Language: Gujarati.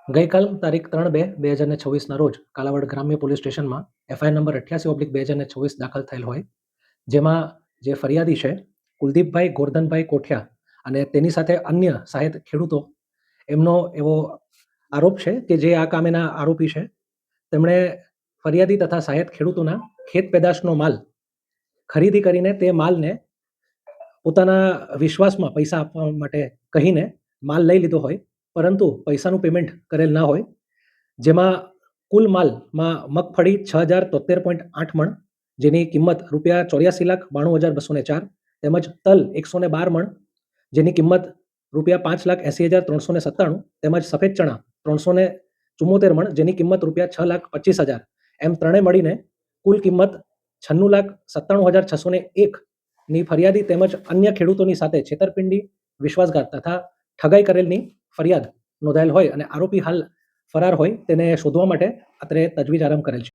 ગઈકાલ તારીખ 3/2/2026ના રોજ કાલાવડ ગ્રામ્ય પોલીસ સ્ટેશનમાં એફઆઈઆર નંબર 88/2026 દાખલ થયેલ હોય, જેમાં જે ફરિયાદી છે કુલદીપભાઈ ગોરધનભાઈ કોઠિયા અને તેની સાથે અન્ય સહાયક ખેડૂતો એમનો એવો આરોપ છે કે જે આ કામેના આરોપી છે તેમણે ફરિયાદી તથા સહાયક ખેડૂતોના ખેત પેદાશનો માલ ખરીદી કરીને તે માલને પોતાના વિશ્વાસમાં પૈસા આપવા માટે કહીને માલ લઈ લીધો હોય, પરંતુ પૈસાનું પેમેન્ટ કરેલ ના હોય, જેમાં કુલ માલમાં મગફળી 6073.8 મણ, જેની કિંમત ₹84,92,204, તેમજ તલ 112 મણ, જેની કિંમત ₹5,80,397, તેમજ સફેદ ચણા 374 મણ, જેની કિંમત ₹6,25,000, એમ ત્રણેય મળીને કુલ કિંમત 96,97,601 ની ફરિયાદી તેમજ અન્ય ખેડૂતોની સાથે છેતરપિંડી, વિશ્વાસઘાત તથા ઠગાઈ કરેલની ફરિયાદ નોંધાયેલ હોય અને આરોપી હાલ ફરાર હોય તેને શોધવા માટે અત્રે તજવીજ આરંભ કરેલ છે.